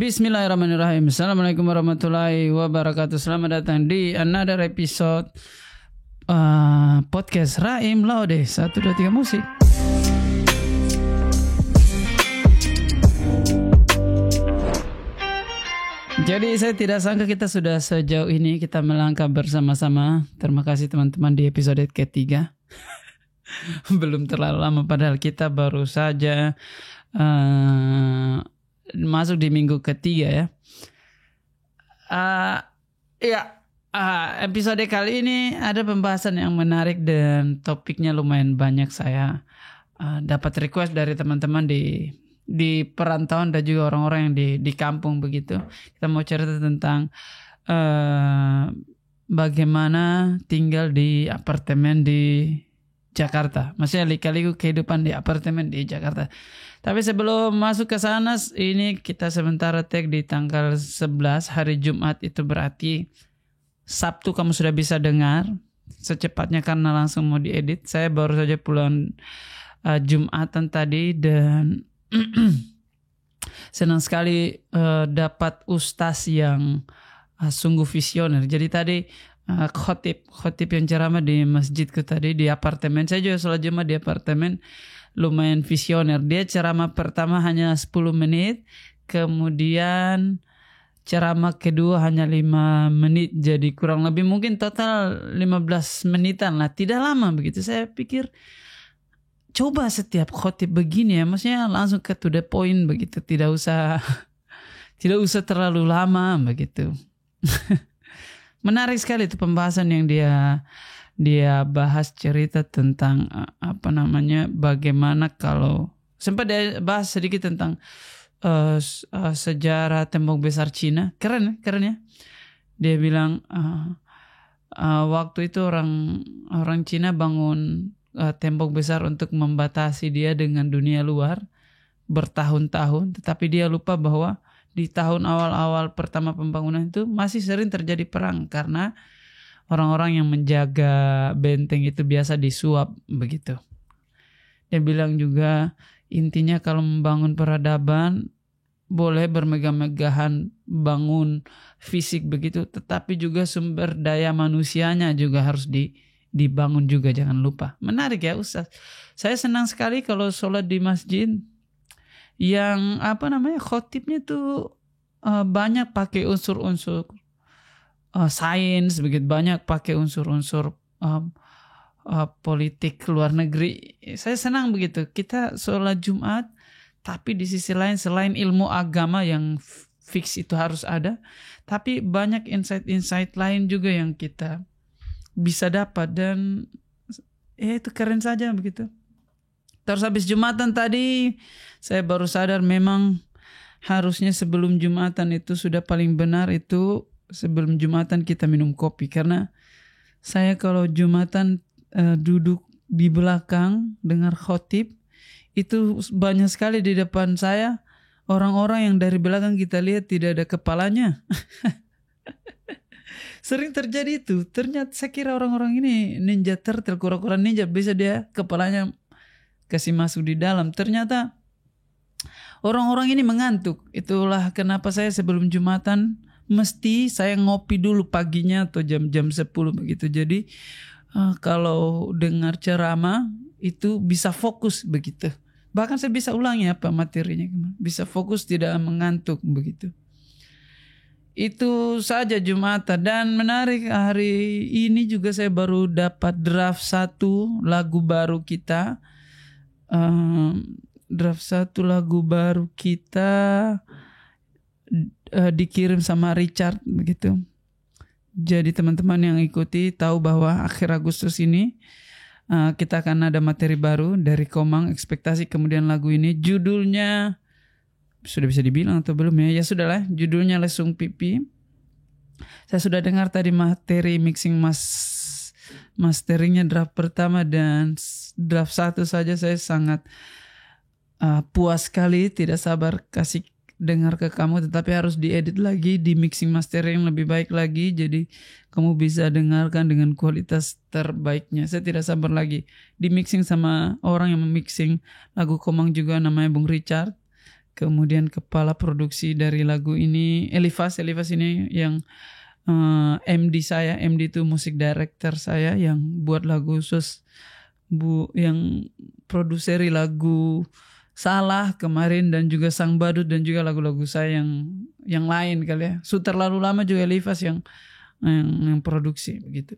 Bismillahirrahmanirrahim. Assalamualaikum warahmatullahi wabarakatuh. Selamat datang di another episode podcast Raim Laude 1, 2, 3 musik. Jadi saya tidak sangka kita sudah sejauh ini kita melangkah bersama-sama. Terima kasih teman-teman di episode ketiga. Belum terlalu lama padahal kita baru saja masuk di minggu ketiga ya. Episode kali ini ada pembahasan yang menarik dan topiknya lumayan banyak. Saya dapat request dari teman-teman di perantauan dan juga orang-orang yang di kampung begitu. Kita mau cerita tentang bagaimana tinggal di apartemen di Jakarta. Maksudnya lika-liku kehidupan di apartemen di Jakarta. Tapi sebelum masuk ke sana, ini kita sementara tag di tanggal 11 hari Jumat, itu berarti Sabtu kamu sudah bisa dengar secepatnya karena langsung mau diedit. Saya baru saja pulang Jumatan tadi dan senang sekali dapat ustaz yang sungguh visioner. Jadi tadi khotib yang ceramah di masjidku tadi di apartemen. Saya juga sholat Jumat di apartemen. Lumayan visioner. Dia ceramah pertama hanya 10 menit. Kemudian ceramah kedua hanya 5 menit. Jadi kurang lebih mungkin total 15 menitan lah. Tidak lama begitu. Saya pikir coba setiap khotib begini ya. Maksudnya langsung ke to the point begitu. Tidak usah terlalu lama begitu. Menarik sekali itu pembahasan yang dia bahas, cerita tentang bagaimana kalau sempat dia bahas sedikit tentang sejarah tembok besar Cina. Keren ya. Dia bilang waktu itu orang Cina bangun tembok besar untuk membatasi dia dengan dunia luar bertahun-tahun, tetapi dia lupa bahwa di tahun awal-awal pertama pembangunan itu masih sering terjadi perang karena orang-orang yang menjaga benteng itu biasa disuap begitu. Dia bilang juga intinya kalau membangun peradaban boleh bermegah-megahan bangun fisik begitu, tetapi juga sumber daya manusianya juga harus dibangun juga, jangan lupa. Menarik ya Ustaz. Saya senang sekali kalau sholat di masjid yang khotibnya tuh banyak pakai unsur-unsur sains begitu, banyak pakai unsur-unsur politik luar negeri. Saya senang begitu. Kita sholat Jumat, tapi di sisi lain selain ilmu agama yang fix itu harus ada, tapi banyak insight-insight lain juga yang kita bisa dapat dan itu keren saja begitu. Terus habis Jumatan tadi saya baru sadar memang harusnya sebelum Jumatan itu sudah paling benar itu sebelum Jumatan kita minum kopi. Karena saya kalau Jumatan duduk di belakang dengar khotib, itu banyak sekali di depan saya orang-orang yang dari belakang kita lihat tidak ada kepalanya. Sering terjadi itu. Ternyata saya kira orang-orang ini ninja turtle, kura-kura ninja, bisa dia kepalanya kasih masuk di dalam. Ternyata orang-orang ini mengantuk. Itulah kenapa saya sebelum Jumatan mesti saya ngopi dulu paginya atau jam-jam 10 begitu. Jadi kalau dengar ceramah itu bisa fokus begitu. Bahkan saya bisa ulangi apa materinya. Bisa fokus, tidak mengantuk begitu. Itu saja Jumatan. Dan menarik, hari ini juga saya baru dapat draft 1 lagu baru kita. Draft 1 lagu baru kita dikirim sama Richard begitu. Jadi teman-teman yang ikuti tahu bahwa akhir Agustus ini kita akan ada materi baru dari Komang Ekspektasi. Kemudian lagu ini judulnya sudah bisa dibilang atau belum ya? Ya sudahlah, judulnya Lesung Pipi. Saya sudah dengar tadi materi mixing masteringnya draft pertama dan draft 1 saja saya sangat puas sekali, tidak sabar kasih dengar ke kamu, tetapi harus diedit lagi, di mixing mastering lebih baik lagi, jadi kamu bisa dengarkan dengan kualitas terbaiknya. Saya tidak sabar lagi di mixing sama orang yang memixing lagu Komang juga, namanya Bung Richard. kemudian kepala produksi dari lagu ini Elifas ini yang MD saya, MD itu musik director saya yang buat lagu khusus yang produseri lagu Salah kemarin dan juga Sang Badut dan juga lagu-lagu saya yang lain kali ya. Terlalu lama juga Elifas yang produksi begitu.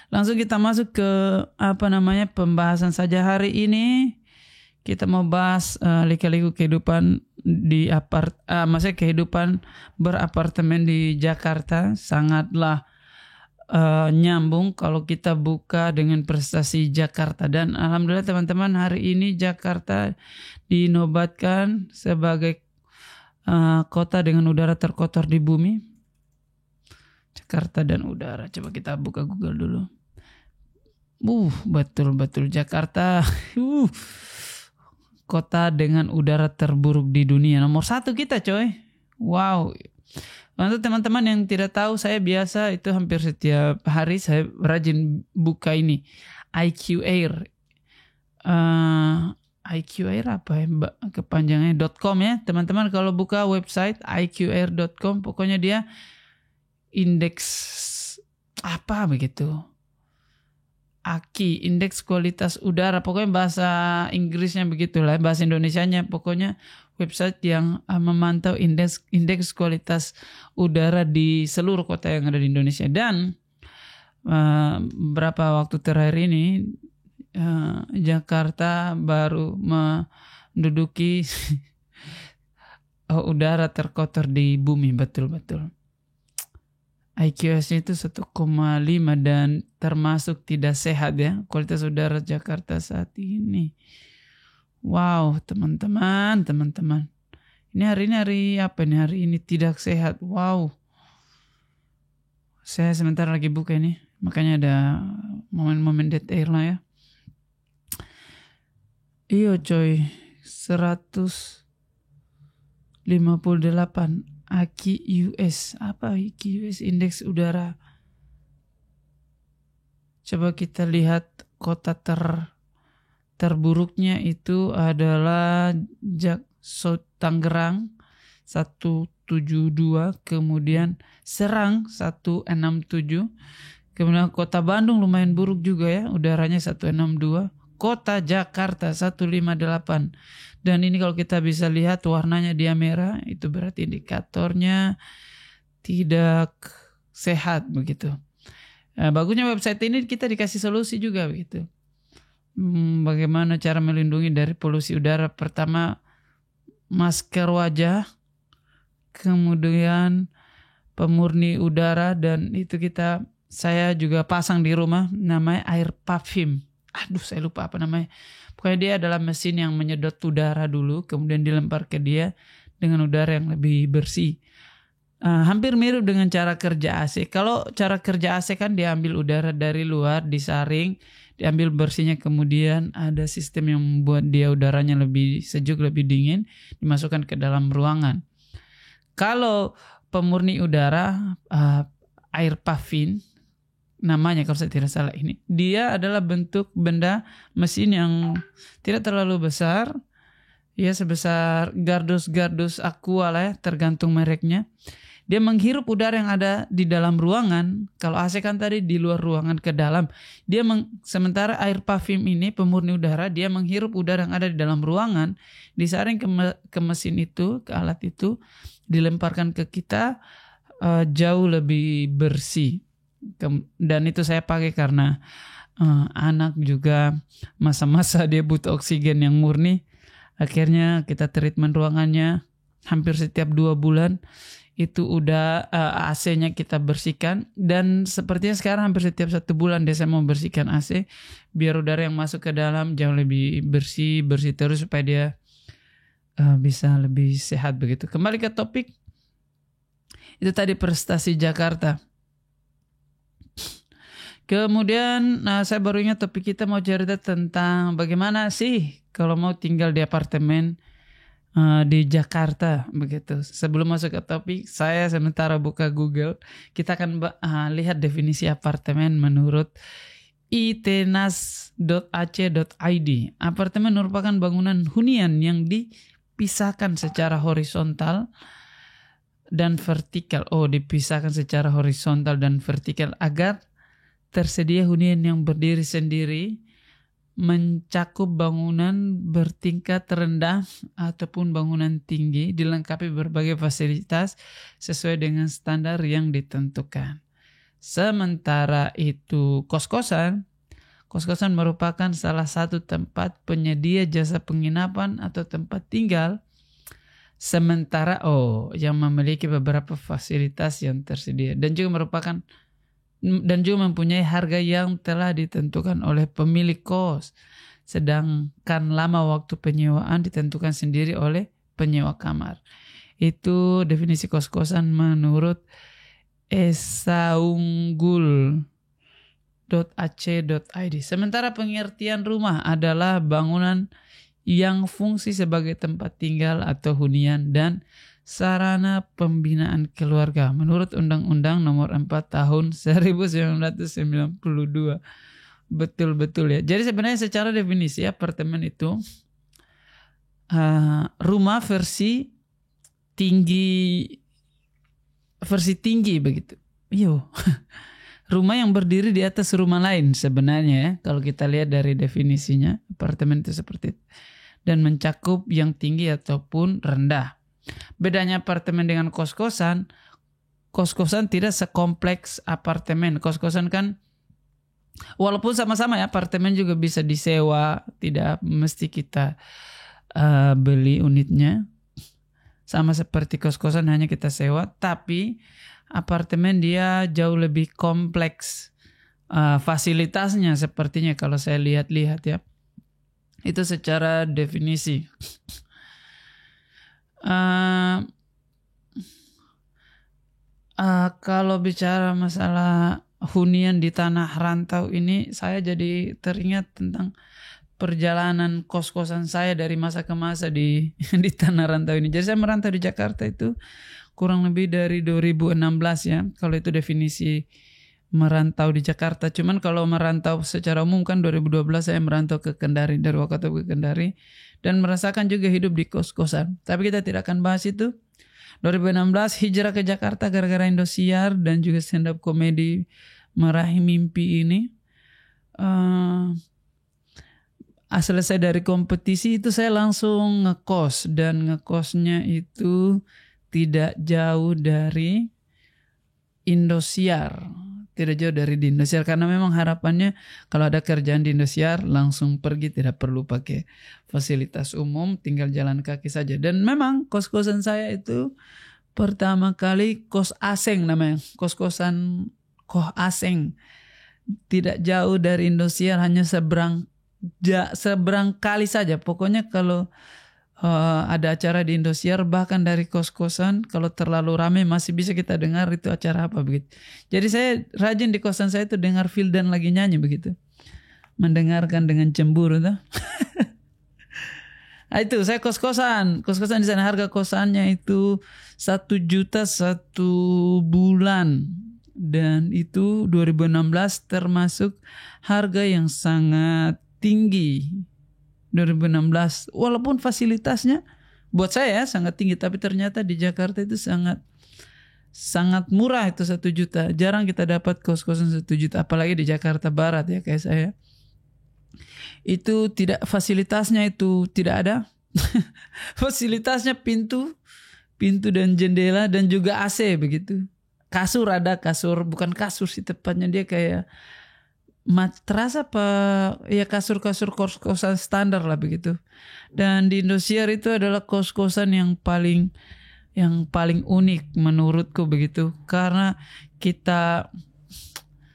Langsung kita masuk ke pembahasan saja hari ini. Kita mau bahas lika-liku kehidupan di maksudnya kehidupan berapartemen di Jakarta. Sangatlah nyambung kalau kita buka dengan prestasi Jakarta. Dan alhamdulillah teman-teman, hari ini Jakarta dinobatkan sebagai kota dengan udara terkotor di bumi. Jakarta dan udara. Coba kita buka Google dulu. Betul Jakarta. Kota dengan udara terburuk di dunia. Nomor 1 kita coy. Wow. Untuk teman-teman yang tidak tahu, saya biasa itu hampir setiap hari saya rajin buka ini. IQ Air. IQ Air apa ya kepanjangannya .com ya. Teman-teman kalau buka website iqair.com, pokoknya dia indeks apa begitu. AKI, indeks kualitas udara, pokoknya bahasa Inggrisnya begitulah, bahasa Indonesianya pokoknya website yang memantau indeks kualitas udara di seluruh kota yang ada di Indonesia. Dan beberapa waktu terakhir ini Jakarta baru menduduki udara terkotor di bumi, betul-betul. IQS itu 1,5 dan termasuk tidak sehat ya kualitas udara Jakarta saat ini. Wow, teman-teman. Ini hari apa nih? Hari ini tidak sehat. Wow. Saya sebentar lagi buka ini. Makanya ada momen-momen dead air lah ya. Iyo coy, 158 AKI US. Apa AKI US? Indeks udara. Coba kita lihat kota terburuknya itu adalah Tangerang 172, kemudian Serang 167, kemudian kota Bandung lumayan buruk juga ya, udaranya 162, kota Jakarta 158. Dan ini kalau kita bisa lihat warnanya dia merah, itu berarti indikatornya tidak sehat begitu. Bagusnya website ini kita dikasih solusi juga begitu. Bagaimana cara melindungi dari polusi udara? Pertama, masker wajah, kemudian pemurni udara, dan itu saya juga pasang di rumah, namanya air parfum. Saya lupa apa namanya. Pokoknya dia adalah mesin yang menyedot udara dulu, kemudian dilempar ke dia dengan udara yang lebih bersih. Hampir mirip dengan cara kerja AC. Kalau cara kerja AC kan diambil udara dari luar, disaring, diambil bersihnya, kemudian ada sistem yang membuat dia udaranya lebih sejuk, lebih dingin, dimasukkan ke dalam ruangan. Kalau pemurni udara, air parfum, namanya kalau saya tidak salah ini, dia adalah bentuk benda mesin yang tidak terlalu besar, ya sebesar gardus aqua lah ya, tergantung mereknya. Dia menghirup udara yang ada di dalam ruangan. Kalau AC kan tadi di luar ruangan ke dalam. Sementara air parfum ini, pemurni udara, dia menghirup udara yang ada di dalam ruangan, disaring ke mesin itu, ke alat itu, dilemparkan ke kita jauh lebih bersih. Dan itu saya pakai karena anak juga masa-masa dia butuh oksigen yang murni. Akhirnya kita treatment ruangannya hampir setiap 2 bulan. Itu udah AC-nya kita bersihkan, dan sepertinya sekarang hampir setiap 1 bulan saya mau bersihkan AC biar udara yang masuk ke dalam jauh lebih bersih terus supaya dia bisa lebih sehat begitu. Kembali ke topik itu tadi, prestasi Jakarta. Kemudian saya baru ingat topik kita mau cerita tentang bagaimana sih kalau mau tinggal di apartemen di Jakarta begitu. Sebelum masuk ke topik, saya sementara buka Google. Kita akan lihat definisi apartemen menurut itenas.ac.id. Apartemen merupakan bangunan hunian yang dipisahkan secara horizontal dan vertikal. Dipisahkan secara horizontal dan vertikal agar tersedia hunian yang berdiri sendiri, mencakup bangunan bertingkat rendah ataupun bangunan tinggi, dilengkapi berbagai fasilitas sesuai dengan standar yang ditentukan. Sementara itu kos-kosan merupakan salah satu tempat penyedia jasa penginapan atau tempat tinggal sementara yang memiliki beberapa fasilitas yang tersedia dan juga mempunyai harga yang telah ditentukan oleh pemilik kos, sedangkan lama waktu penyewaan ditentukan sendiri oleh penyewa kamar. Itu definisi kos-kosan menurut esaunggul.ac.id. Sementara pengertian rumah adalah bangunan yang fungsi sebagai tempat tinggal atau hunian dan sarana pembinaan keluarga menurut Undang-Undang Nomor 4 Tahun 1992. Betul-betul ya. Jadi sebenarnya secara definisi apartemen itu rumah versi tinggi begitu. Rumah yang berdiri di atas rumah lain sebenarnya ya. Kalau kita lihat dari definisinya, apartemen itu seperti itu. Dan mencakup yang tinggi ataupun rendah. Bedanya apartemen dengan kos-kosan tidak sekompleks apartemen. Kos-kosan kan walaupun sama-sama ya, apartemen juga bisa disewa, tidak mesti kita beli unitnya. Sama seperti kos-kosan hanya kita sewa, tapi apartemen dia jauh lebih kompleks fasilitasnya sepertinya kalau saya lihat-lihat ya. Itu secara definisi. Kalau bicara masalah hunian di tanah rantau ini, saya jadi teringat tentang perjalanan kos-kosan saya dari masa ke masa di tanah rantau ini. Jadi saya merantau di Jakarta itu kurang lebih dari 2016 ya. Kalau itu definisi merantau di Jakarta. Cuman kalau merantau secara umum kan 2012 saya merantau ke Kendari, dari Wakatobi ke Kendari. Dan merasakan juga hidup di kos-kosan. Tapi kita tidak akan bahas itu. 2016 hijrah ke Jakarta gara-gara Indosiar dan juga stand up komedi Meraih Mimpi ini. Selesai dari kompetisi itu saya langsung ngekos. Dan ngekosnya itu tidak jauh dari Indosiar. Tidak jauh dari Indosiar karena memang harapannya kalau ada kerjaan di Indosiar langsung pergi, tidak perlu pakai fasilitas umum, tinggal jalan kaki saja. Dan memang kos-kosan saya itu pertama kali kos asing namanya, kos-kosan asing. Tidak jauh dari Indosiar, hanya seberang kali saja. Pokoknya kalau ada acara di Indosiar, bahkan dari kos-kosan kalau terlalu ramai masih bisa kita dengar itu acara apa begitu. Jadi saya rajin di kosan saya itu dengar Vildan lagi nyanyi begitu, mendengarkan dengan cemburu tuh. Nah, itu saya kos-kosan di sana. Harga kosannya itu 1 juta 1 bulan dan itu 2016 termasuk harga yang sangat tinggi. 2016 walaupun fasilitasnya buat saya sangat tinggi, tapi ternyata di Jakarta itu sangat murah itu 1 juta. Jarang kita dapat kos-kosan 1 juta, apalagi di Jakarta Barat ya kayak saya. Itu fasilitasnya itu tidak ada. Fasilitasnya pintu dan jendela dan juga AC begitu. Kasur ada, bukan kasur sih tepatnya, dia kayak matras apa ya, kasur kos-kosan standar lah begitu. Dan di Indosiar itu adalah kos-kosan yang paling unik menurutku begitu, karena kita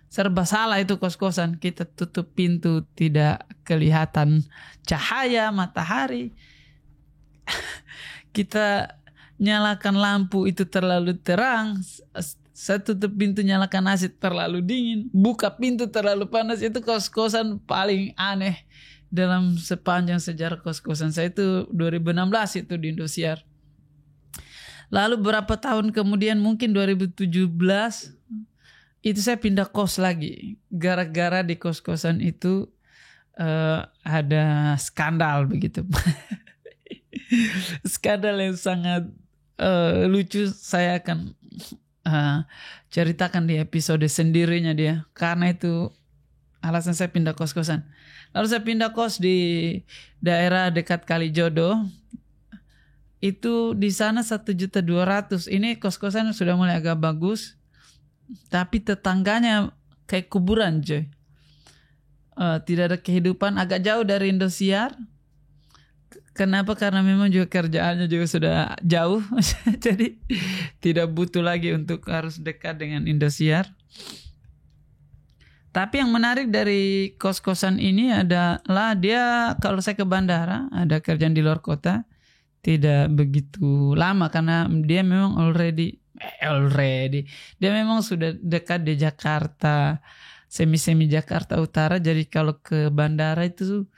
serba salah itu kos-kosan. Kita tutup pintu, tidak kelihatan cahaya matahari. Kita nyalakan lampu itu terlalu terang. Saya tutup pintu, nyalakan AC terlalu dingin, buka pintu terlalu panas. Itu kos-kosan paling aneh dalam sepanjang sejarah kos-kosan saya itu 2016 itu di Indosiar. Lalu berapa tahun kemudian, mungkin 2017 itu saya pindah kos lagi. Gara-gara di kos-kosan itu ada skandal begitu. Skandal yang sangat lucu, saya akan ceritakan di episode sendirinya dia. Karena itu alasan saya pindah kos-kosan. Lalu saya pindah kos di daerah dekat Kalijodo. Itu di sana 1.200.000. Ini kos-kosan sudah mulai agak bagus. Tapi tetangganya kayak kuburan, coy. Tidak ada kehidupan, agak jauh dari Indosiar. Kenapa? Karena memang juga kerjaannya juga sudah jauh. Jadi tidak butuh lagi untuk harus dekat dengan Indosiar. Tapi yang menarik dari kos-kosan ini adalah dia, kalau saya ke bandara, ada kerjaan di luar kota, tidak begitu lama karena dia memang already dia memang sudah dekat di Jakarta, semi Jakarta Utara. Jadi kalau ke bandara itu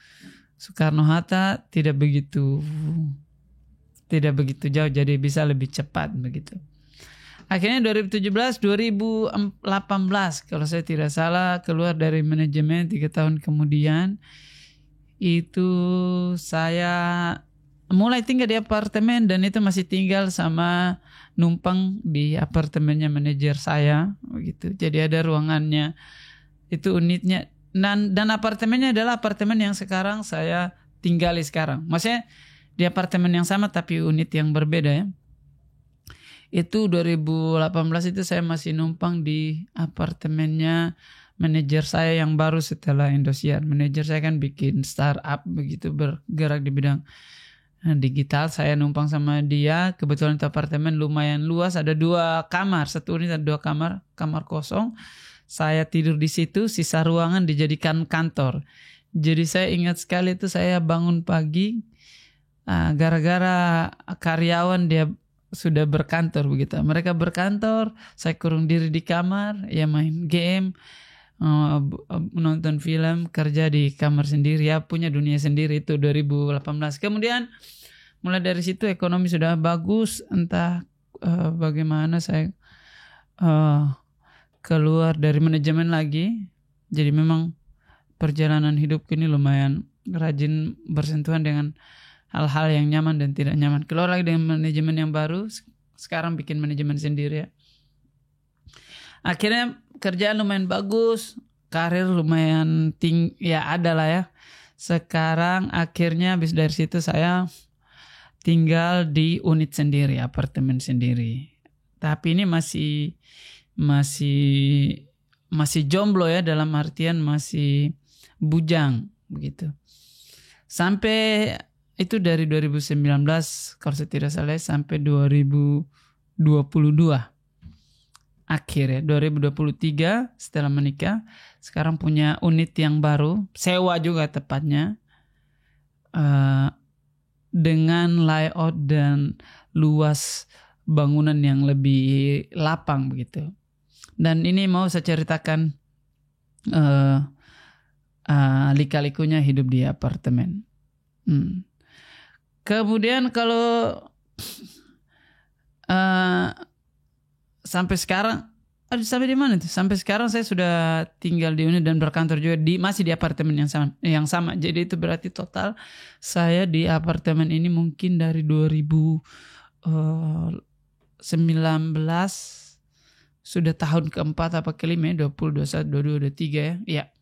Soekarno-Hatta tidak begitu jauh, jadi bisa lebih cepat begitu. Akhirnya 2017, 2018 kalau saya tidak salah keluar dari manajemen. 3 tahun kemudian itu saya mulai tinggal di apartemen, dan itu masih tinggal sama numpang di apartemennya manajer saya begitu. Jadi ada ruangannya, itu unitnya. Dan apartemennya adalah apartemen yang sekarang saya tinggali sekarang. Maksudnya di apartemen yang sama tapi unit yang berbeda ya. Itu 2018 itu saya masih numpang di apartemennya manajer saya yang baru setelah Indosiar. Manajer saya kan bikin startup begitu, bergerak di bidang digital. Saya numpang sama dia. Kebetulan itu apartemen lumayan luas, ada 2 kamar. Satu unit ada 2 kamar kosong. Saya tidur di situ, sisa ruangan dijadikan kantor. Jadi saya ingat sekali itu saya bangun pagi gara-gara karyawan dia sudah berkantor begitu. Mereka berkantor, saya kurung diri di kamar, ya main game, nonton film, kerja di kamar sendiri, ya punya dunia sendiri. Itu 2018. Kemudian mulai dari situ ekonomi sudah bagus, entah bagaimana saya keluar dari manajemen lagi. Jadi memang perjalanan hidup ini lumayan rajin bersentuhan dengan hal-hal yang nyaman dan tidak nyaman. Keluar lagi dengan manajemen yang baru, sekarang bikin manajemen sendiri ya. Akhirnya kerjaan lumayan bagus, karir lumayan tinggi, ya ada lah ya. Sekarang akhirnya habis dari situ saya tinggal di unit sendiri, apartemen sendiri. Tapi ini masih jomblo ya, dalam artian masih bujang begitu. Sampai itu dari 2019 kalau saya tidak salah sampai 2022 akhir ya, 2023 setelah menikah. Sekarang punya unit yang baru, sewa juga tepatnya, dengan layout dan luas bangunan yang lebih lapang begitu. Dan ini mau saya ceritakan lika-likunya hidup di apartemen. Kemudian kalau sampai sekarang, sampai di mana tuh? Sampai sekarang saya sudah tinggal di unit dan berkantor juga masih di apartemen yang sama. Jadi itu berarti total saya di apartemen ini mungkin dari 2019 sudah tahun keempat apa kelima ya, 20, 21, 22, 23 ya. Iya.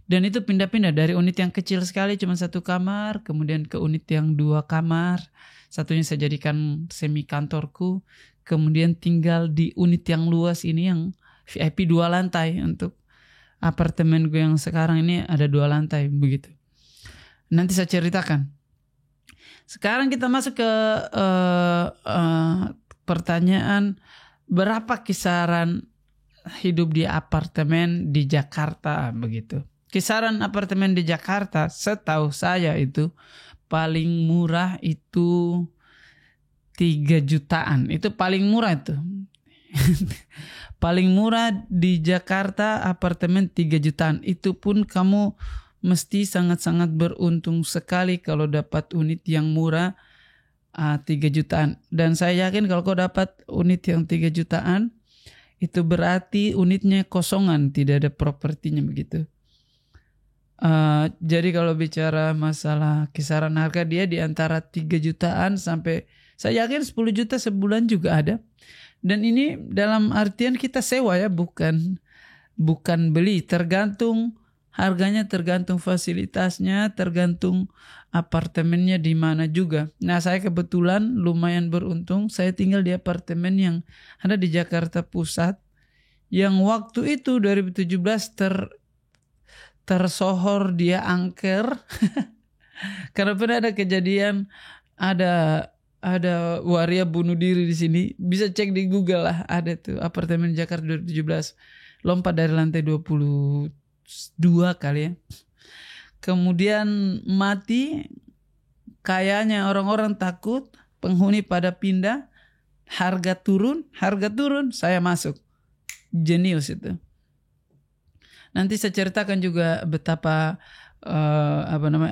Dan itu pindah-pindah dari unit yang kecil sekali cuma 1 kamar, kemudian ke unit yang 2 kamar. Satunya saya jadikan semi kantorku, kemudian tinggal di unit yang luas ini yang VIP 2 lantai. Untuk apartemen gue yang sekarang ini ada 2 lantai begitu. Nanti saya ceritakan. Sekarang kita masuk ke pertanyaan, berapa kisaran hidup di apartemen di Jakarta begitu. Kisaran apartemen di Jakarta setahu saya itu paling murah itu 3 jutaan. Itu paling murah itu. Paling murah di Jakarta apartemen 3 jutaan. Itu pun kamu mesti sangat-sangat beruntung sekali kalau dapat unit yang murah 3 jutaan. Dan saya yakin kalau kau dapat unit yang 3 jutaan itu berarti unitnya kosongan, tidak ada propertinya begitu. Jadi kalau bicara masalah kisaran harga, dia di antara 3 jutaan sampai saya yakin 10 juta sebulan juga ada. Dan ini dalam artian kita sewa ya, bukan beli. Tergantung harganya, tergantung fasilitasnya, tergantung apartemennya di mana juga. Nah, saya kebetulan lumayan beruntung, saya tinggal di apartemen yang ada di Jakarta Pusat, yang waktu itu 2017 tersohor dia angker. Karena pernah ada kejadian, ada waria bunuh diri di sini. Bisa cek di Google lah, ada tuh apartemen Jakarta 2017. Lompat dari lantai 22 kali ya. Kemudian mati, kayaknya orang-orang takut, penghuni pada pindah, harga turun, saya masuk. Jenius itu. Nanti saya ceritakan juga betapa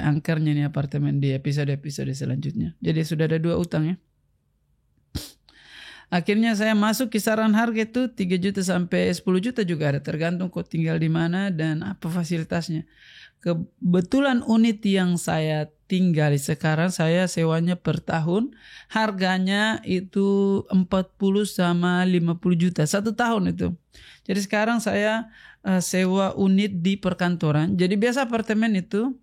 angkernya nih apartemen di episode selanjutnya. Jadi sudah ada 2 utang ya. Akhirnya saya masuk, kisaran harga itu 3 juta sampai 10 juta juga ada, tergantung kau tinggal di mana dan apa fasilitasnya. Kebetulan unit yang saya tinggali sekarang, saya sewanya per tahun, harganya itu 40 sama 50 juta 1 tahun itu. Jadi sekarang saya sewa unit di perkantoran. Jadi biasa apartemen itu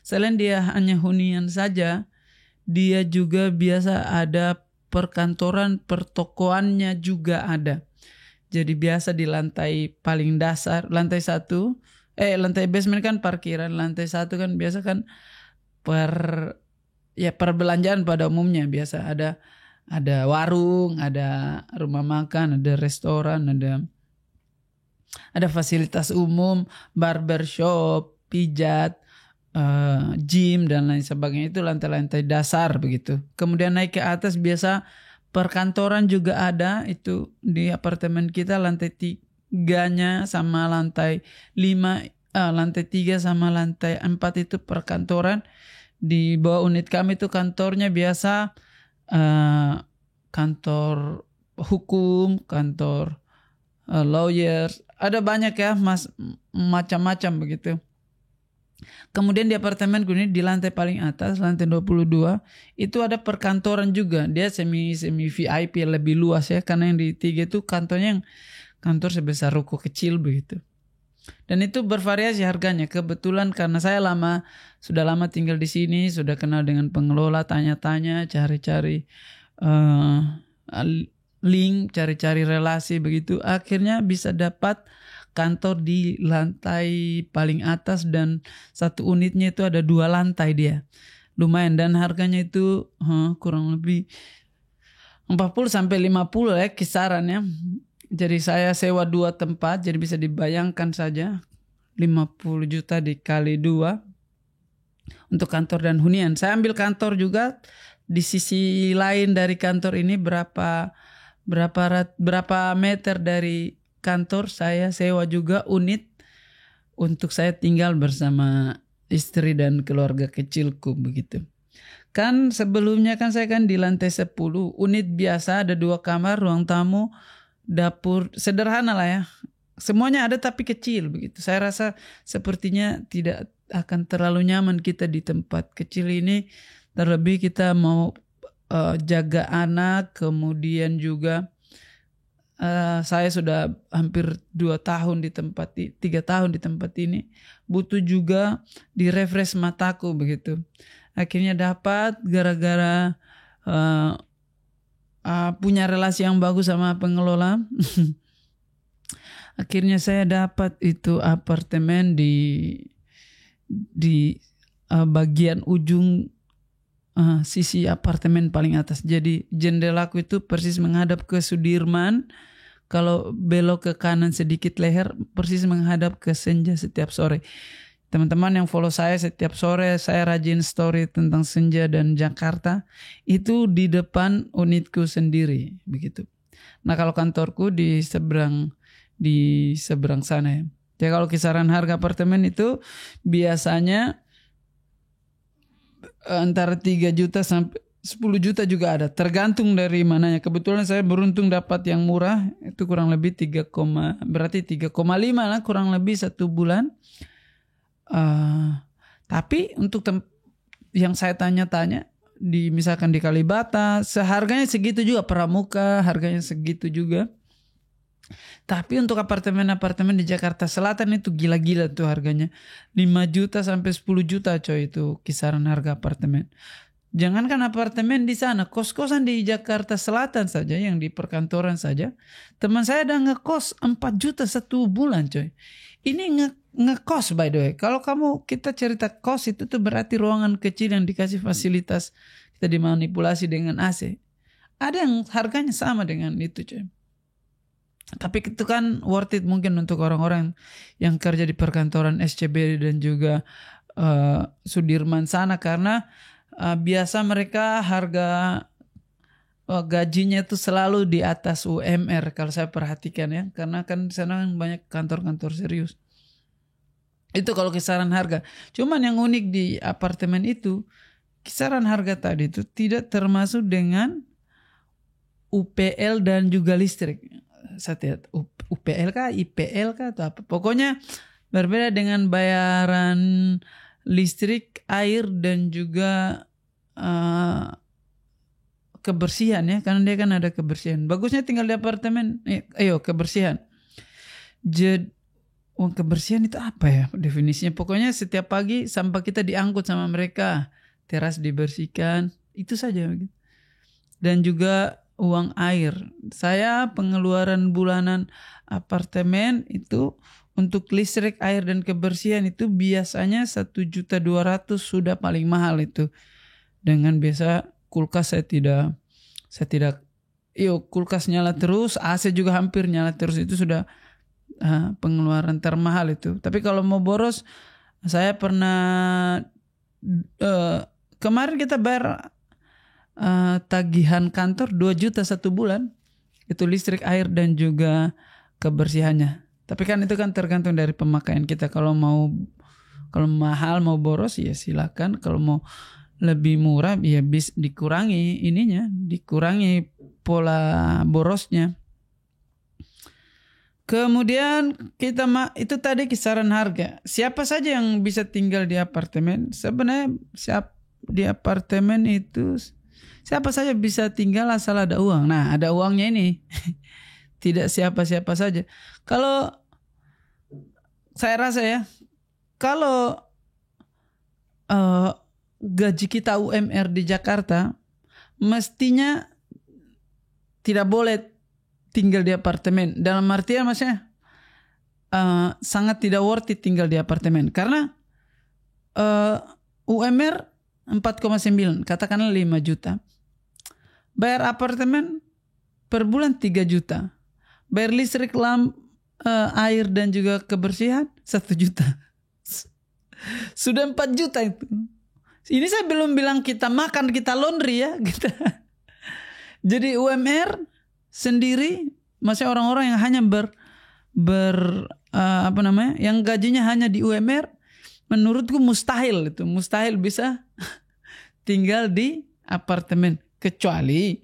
selain dia hanya hunian saja, dia juga biasa ada perkantoran, pertokoannya juga ada. Jadi biasa di lantai paling dasar, lantai basement kan parkiran, lantai 1 kan biasa kan perbelanjaan pada umumnya, biasa ada warung, ada rumah makan, ada restoran, ada fasilitas umum, barbershop, pijat, gym dan lain sebagainya. Itu lantai-lantai dasar begitu. Kemudian naik ke atas biasa perkantoran juga ada. Itu di apartemen kita lantai 3-nya sama lantai 5, lantai 3 sama lantai 4 itu perkantoran. Di bawah unit kami itu kantornya biasa kantor hukum, kantor lawyers, ada banyak ya, macam-macam begitu. Kemudian di apartemen ini di lantai paling atas, lantai 22, itu ada perkantoran juga. Dia semi VIP, lebih luas ya, karena yang di 3 itu kantornya yang kantor sebesar ruko kecil begitu. Dan itu bervariasi harganya. Kebetulan karena saya sudah lama tinggal di sini, sudah kenal dengan pengelola, tanya-tanya, cari-cari link, cari-cari relasi begitu. Akhirnya bisa dapat kantor di lantai paling atas dan 1 unitnya itu ada 2 lantai dia. Lumayan, dan harganya itu kurang lebih 40 sampai 50 ya kisarannya. Jadi saya sewa 2 tempat, jadi bisa dibayangkan saja 50 juta dikali 2 untuk kantor dan hunian. Saya ambil kantor juga di sisi lain dari kantor ini, berapa meter dari kantor saya sewa juga unit untuk saya tinggal bersama istri dan keluarga kecilku begitu. Kan sebelumnya kan saya kan di lantai 10, unit biasa ada 2 kamar, ruang tamu, dapur, sederhana lah ya. Semuanya ada tapi kecil begitu. Saya rasa sepertinya tidak akan terlalu nyaman kita di tempat kecil ini, terlebih kita mau jaga anak, kemudian juga saya sudah hampir 3 tahun di tempat ini, butuh juga di refresh mataku begitu. Akhirnya dapat gara-gara punya relasi yang bagus sama pengelola. Akhirnya saya dapat itu apartemen di bagian ujung sisi apartemen paling atas. Jadi jendelaku itu persis menghadap ke Sudirman. Kalau belok ke kanan sedikit leher, persis menghadap ke senja setiap sore. Teman-teman yang follow saya, setiap sore saya rajin story tentang senja dan Jakarta. Itu di depan unitku sendiri begitu. Nah, kalau kantorku di seberang sana ya. Jadi kalau kisaran harga apartemen itu biasanya antara 3 juta sampai 10 juta juga ada, tergantung dari mananya. Kebetulan saya beruntung dapat yang murah, itu kurang lebih 3,5 lah kurang lebih 1 bulan. Tapi untuk yang saya tanya-tanya, misalkan di Kalibata, seharganya segitu juga, Pramuka harganya segitu juga. Tapi untuk apartemen-apartemen di Jakarta Selatan itu gila-gila tuh harganya. 5 juta sampai 10 juta coy, itu kisaran harga apartemen. Jangankan apartemen di sana, kos-kosan di Jakarta Selatan saja, yang di perkantoran saja. Teman saya ada ngekos 4 juta 1 bulan coy. Ini ngekos by the way. Kalau kita cerita kos itu tuh berarti ruangan kecil yang dikasih fasilitas, kita dimanipulasi dengan AC. Ada yang harganya sama dengan itu coy. Tapi itu kan worth it mungkin untuk orang-orang yang kerja di perkantoran SCBD dan juga Sudirman sana, karena biasa mereka harga gajinya itu selalu di atas UMR kalau saya perhatikan ya, karena kan di sana banyak kantor-kantor serius. Itu kalau kisaran harga. Cuman yang unik di apartemen itu, kisaran harga tadi itu tidak termasuk dengan UPL dan juga listrik. Saya lihat UPL kah, IPL kah atau apa. Pokoknya berbeda dengan bayaran listrik, air dan juga kebersihan ya, karena dia kan ada kebersihan. Bagusnya tinggal di apartemen, kebersihan. Jadi kebersihan itu apa ya definisinya? Pokoknya setiap pagi sampah kita diangkut sama mereka, teras dibersihkan, itu saja. Dan juga uang air. Saya pengeluaran bulanan apartemen itu untuk listrik, air dan kebersihan itu biasanya 1.200.000 sudah paling mahal itu. Dengan biasa kulkas saya tidak kulkas nyala terus, AC juga hampir nyala terus, itu sudah pengeluaran termahal itu. Tapi kalau mau boros, saya pernah kemarin kita bayar tagihan kantor 2 juta 1 bulan. Itu listrik, air dan juga kebersihannya. Tapi kan itu kan tergantung dari pemakaian kita. Kalau mahal mau boros ya silakan. Kalau mau lebih murah ya bisa dikurangi pola borosnya. Kemudian itu tadi kisaran harga. Siapa saja yang bisa tinggal di apartemen? Sebenarnya di apartemen itu siapa saja bisa tinggal asal ada uang. Nah, ada uangnya ini. Tidak siapa-siapa saja. Kalau saya rasa ya, kalau gaji kita UMR di Jakarta, mestinya tidak boleh tinggal di apartemen. Dalam artian maksudnya sangat tidak worth it tinggal di apartemen. Karena UMR 4,9, katakanlah 5 juta. Bayar apartemen per bulan 3 juta. Bayar listrik, air dan juga kebersihan 1 juta. Sudah 4 juta itu. Ini saya belum bilang kita makan, kita laundry ya. Jadi UMR sendiri, maksudnya orang-orang yang hanya yang gajinya hanya di UMR, menurutku mustahil bisa tinggal di apartemen. Kecuali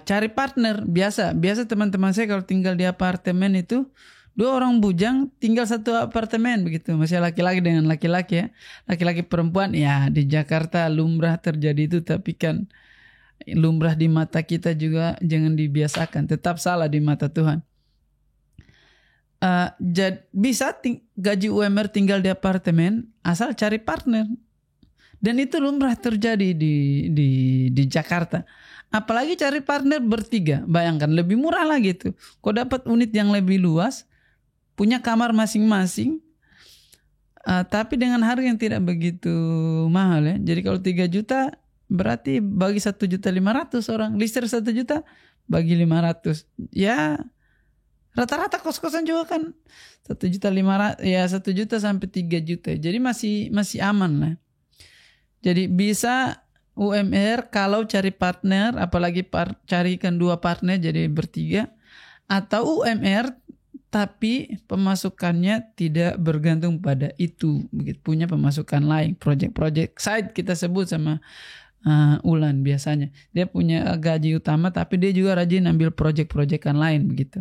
cari partner. Biasa teman-teman saya kalau tinggal di apartemen itu 2 orang bujang tinggal 1 apartemen begitu. Masih laki-laki dengan laki-laki ya. Laki-laki perempuan ya di Jakarta lumrah terjadi itu, tapi kan lumrah di mata kita juga jangan dibiasakan. Tetap salah di mata Tuhan. Bisa gaji UMR tinggal di apartemen asal cari partner. Dan itu lumrah terjadi di Jakarta. Apalagi cari partner bertiga. Bayangkan lebih murah lagi tuh. Kau dapat unit yang lebih luas, punya kamar masing-masing, tapi dengan harga yang tidak begitu mahal ya. Jadi kalau 3 juta berarti bagi 1.500.000 orang. Listrik 1 juta bagi 500. Ya rata-rata kos-kosan juga kan 1.500.000 ya, 1 juta sampai 3 juta. Jadi masih aman lah. Jadi bisa UMR kalau cari partner, apalagi carikan 2 partner jadi bertiga, atau UMR tapi pemasukannya tidak bergantung pada itu, begitu, punya pemasukan lain, project side kita sebut sama Ulan biasanya. Dia punya gaji utama tapi dia juga rajin ambil project-projectan lain begitu.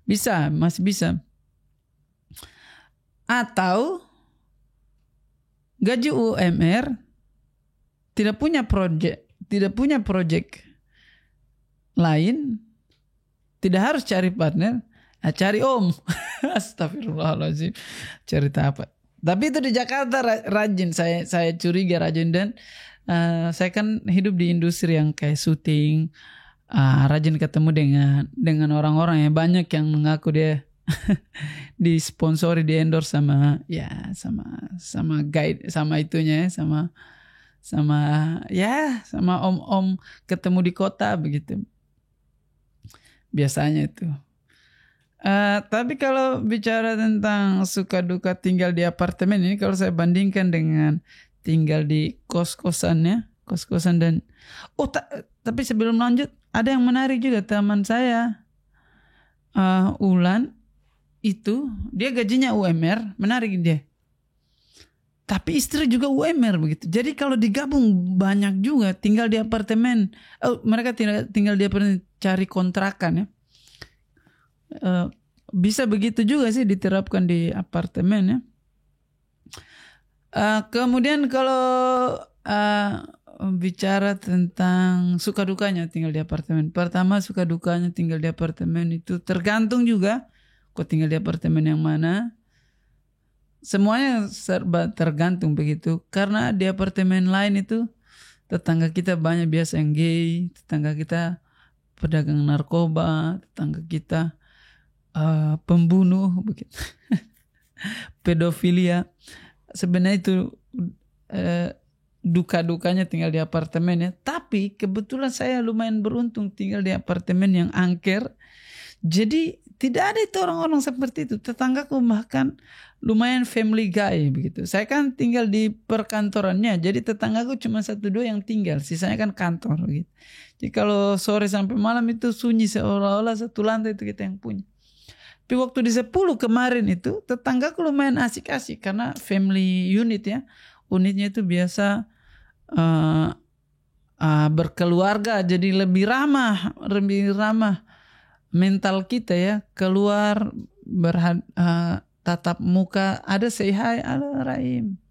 Bisa, masih bisa. Atau gaji UMR tidak punya project lain, tidak harus cari partner, cari om. Astagfirullahaladzim, cerita apa? Tapi itu di Jakarta rajin, saya curiga rajin, dan saya kan hidup di industri yang kayak syuting, rajin ketemu dengan orang-orang yang banyak yang mengaku dia disponsori, di endorse sama guide, sama itunya, sama om-om ketemu di kota begitu. Biasanya itu. Tapi kalau bicara tentang suka duka tinggal di apartemen ini, kalau saya bandingkan dengan tinggal di kos-kosan dan tapi sebelum lanjut, ada yang menarik juga. Teman saya Ulan itu dia gajinya UMR, menarik dia. Tapi istri juga UMR begitu. Jadi kalau digabung banyak juga tinggal di apartemen. Mereka tinggal di apartemen, cari kontrakan ya. Bisa begitu juga sih diterapkan di apartemen ya. Kemudian kalau bicara tentang suka dukanya tinggal di apartemen. Pertama, suka dukanya tinggal di apartemen itu tergantung juga kok tinggal di apartemen yang mana. Semuanya serba tergantung begitu. Karena di apartemen lain itu tetangga kita banyak biasa yang gay, tetangga kita pedagang narkoba, tetangga kita pembunuh begitu. Pedofilia. Sebenarnya itu duka-dukanya tinggal di apartemen ya. Tapi kebetulan saya lumayan beruntung tinggal di apartemen yang angker. Jadi tidak ada itu orang-orang seperti itu. Tetanggaku bahkan lumayan family guy begitu. Saya kan tinggal di perkantorannya, jadi tetanggaku cuma 1-2 yang tinggal, sisanya kan kantor gitu. Jadi kalau sore sampai malam itu sunyi, seolah-olah satu lantai itu kita yang punya. Tapi waktu di 10 kemarin itu tetanggaku lumayan asik-asik karena family unit ya. Unitnya itu biasa berkeluarga, jadi lebih ramah mental kita ya. Keluar tatap muka, ada say hi, halo Raim.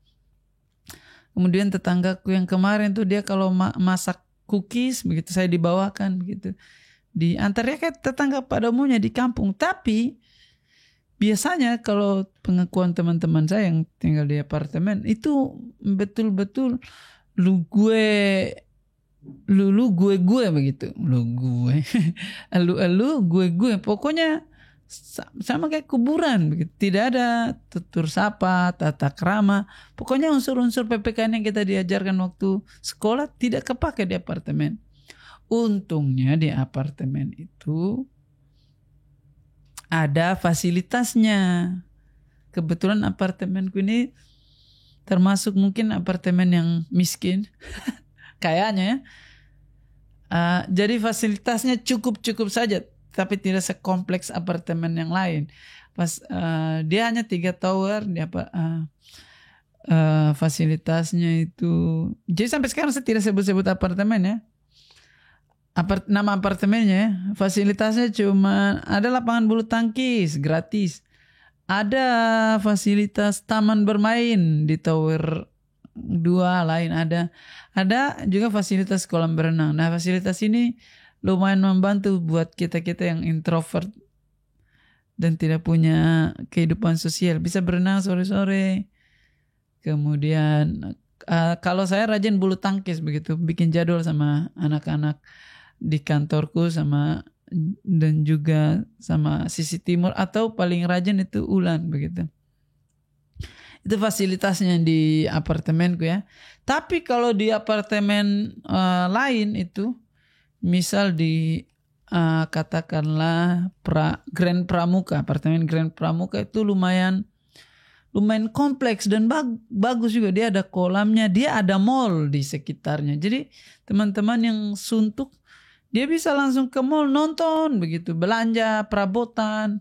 Kemudian tetanggaku yang kemarin tuh dia kalau masak cookies begitu saya dibawakan begitu. Di antaranya kayak tetangga pada umumnya di kampung. Tapi biasanya kalau pengakuan teman-teman saya yang tinggal di apartemen itu betul-betul lu gue begitu. Lu gue. gue. Pokoknya sama kayak kuburan begitu. Tidak ada tutur sapa, tata krama. Pokoknya unsur-unsur PPKN yang kita diajarkan waktu sekolah tidak kepake di apartemen. Untungnya di apartemen itu ada fasilitasnya. Kebetulan apartemenku ini termasuk mungkin apartemen yang miskin. Kayaknya ya. Jadi fasilitasnya cukup saja, tapi tidak sekompleks apartemen yang lain. Dia hanya 3 tower, fasilitasnya itu. Jadi sampai sekarang saya tidak sebut apartemen ya. Nama apartemennya, fasilitasnya cuma ada lapangan bulu tangkis gratis. Ada fasilitas taman bermain di tower 2 lain ada. Ada juga fasilitas kolam berenang. Nah, fasilitas ini lumayan membantu buat kita-kita yang introvert dan tidak punya kehidupan sosial. Bisa berenang sore-sore. Kemudian kalau saya rajin bulu tangkis begitu, bikin jadwal sama anak-anak di kantorku dan juga sama sisi timur, atau paling rajin itu Ulan begitu. Itu fasilitasnya di apartemenku ya. Tapi kalau di apartemen lain itu, misal di katakanlah Grand Pramuka, apartemen Grand Pramuka itu lumayan kompleks dan bagus juga. Dia ada kolamnya, dia ada mall di sekitarnya. Jadi teman-teman yang suntuk, dia bisa langsung ke mall nonton begitu, belanja perabotan,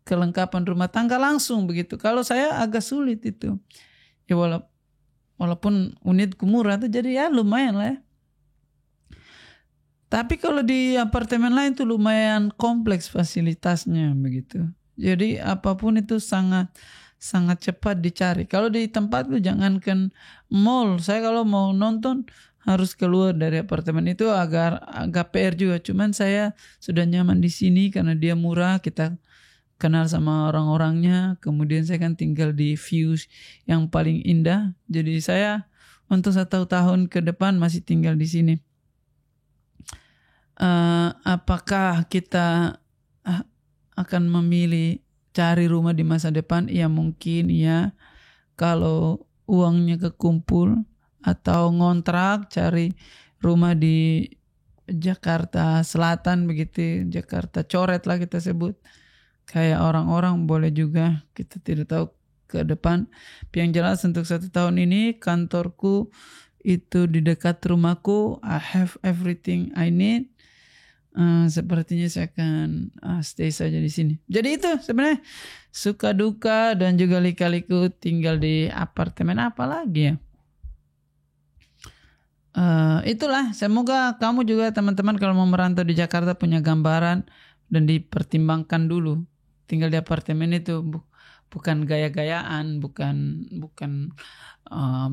kelengkapan rumah tangga langsung begitu. Kalau saya agak sulit itu. Ya walaupun unitku murah tuh jadi ya lumayan lah ya. Tapi kalau di apartemen lain tuh lumayan kompleks fasilitasnya begitu. Jadi apapun itu sangat cepat dicari. Kalau di tempat tuh jangankan mall, saya kalau mau nonton harus keluar dari apartemen itu agak PR juga. Cuman saya sudah nyaman di sini karena dia murah, kita kenal sama orang-orangnya. Kemudian saya kan tinggal di views yang paling indah. Jadi saya untuk 1 tahun ke depan masih tinggal di sini. Apakah kita akan memilih cari rumah di masa depan? Ya mungkin ya, kalau uangnya kekumpul, atau ngontrak cari rumah di Jakarta Selatan begitu, Jakarta coret lah kita sebut, kayak orang-orang boleh juga, kita tidak tahu ke depan. Yang jelas untuk 1 tahun ini kantorku itu di dekat rumahku, I have everything I need. Sepertinya saya akan stay saja di sini. Jadi itu sebenarnya suka duka dan juga lika-liku tinggal di apartemen, apa lagi ya. Itulah, semoga kamu juga teman-teman kalau mau merantau di Jakarta punya gambaran dan dipertimbangkan dulu. Tinggal di apartemen itu bukan gaya-gayaan, bukan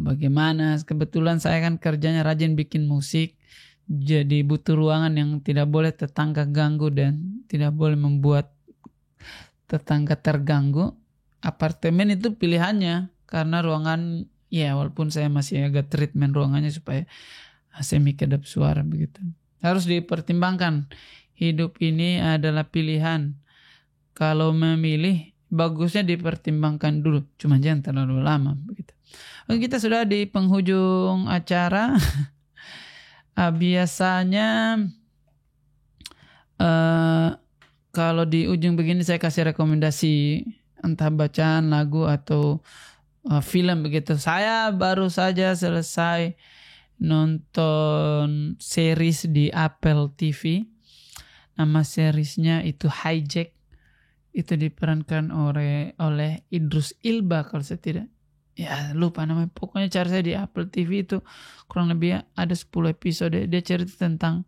bagaimana. Kebetulan saya kan kerjanya rajin bikin musik. Jadi butuh ruangan yang tidak boleh tetangga ganggu dan tidak boleh membuat tetangga terganggu. Apartemen itu pilihannya karena ruangan, ya walaupun saya masih agak treatment ruangannya supaya semi kedap suara begitu. Harus dipertimbangkan. Hidup ini adalah pilihan. Kalau memilih, bagusnya dipertimbangkan dulu. Cuma jangan terlalu lama begitu. Oke, kita sudah di penghujung acara. Biasanya kalau di ujung begini saya kasih rekomendasi entah bacaan, lagu atau film begitu. Saya baru saja selesai nonton series di Apple TV. Nama seriesnya itu Hijack. Itu diperankan oleh Idris Elba kalau saya tidak. Ya lupa namanya. Pokoknya cari saya di Apple TV itu kurang lebih ada 10 episode. Dia cerita tentang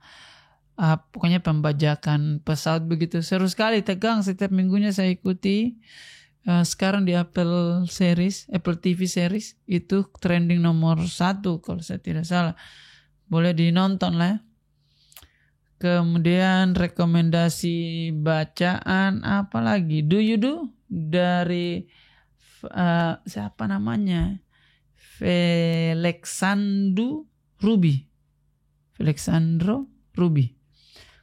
pokoknya pembajakan pesawat begitu. Seru sekali, tegang setiap minggunya saya ikuti. Sekarang di Apple TV series itu trending nomor 1 kalau saya tidak salah. Boleh dinonton lah ya. Kemudian rekomendasi bacaan apa lagi? Do You Do dari siapa namanya? Felixandro Ruby.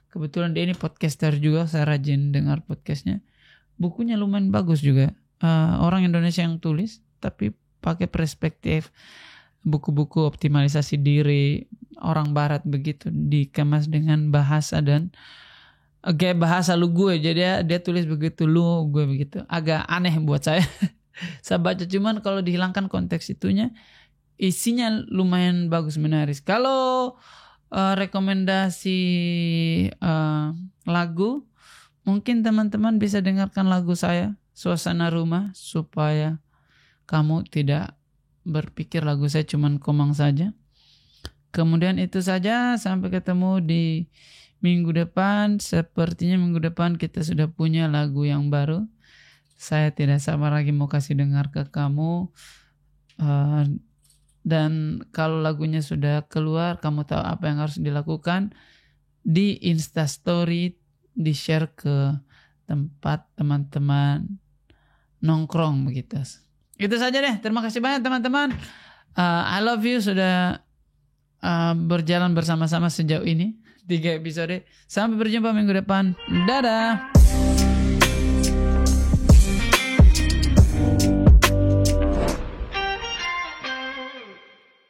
Kebetulan dia ini podcaster juga, saya rajin dengar podcastnya. Bukunya lumayan bagus juga. Orang Indonesia yang tulis, tapi pakai perspektif buku-buku optimalisasi diri orang Barat begitu, dikemas dengan bahasa dan kayak bahasa lu gue. Jadi dia tulis begitu, lu gue begitu. Agak aneh buat saya. Saya baca, cuman kalau dihilangkan konteks itunya, isinya lumayan bagus, menarik. Kalau rekomendasi lagu, mungkin teman-teman bisa dengarkan lagu saya, Suasana Rumah, supaya kamu tidak berpikir lagu saya cuman komang saja. Kemudian itu saja, sampai ketemu di minggu depan. Sepertinya minggu depan kita sudah punya lagu yang baru. Saya tidak sabar lagi mau kasih dengar ke kamu. Dan kalau lagunya sudah keluar, kamu tahu apa yang harus dilakukan. Di Instastory, di-share ke tempat teman-teman nongkrong begitu. Itu saja deh. Terima kasih banyak teman-teman. I love you sudah berjalan bersama-sama sejauh ini. 3 episode. Sampai berjumpa minggu depan. Dadah.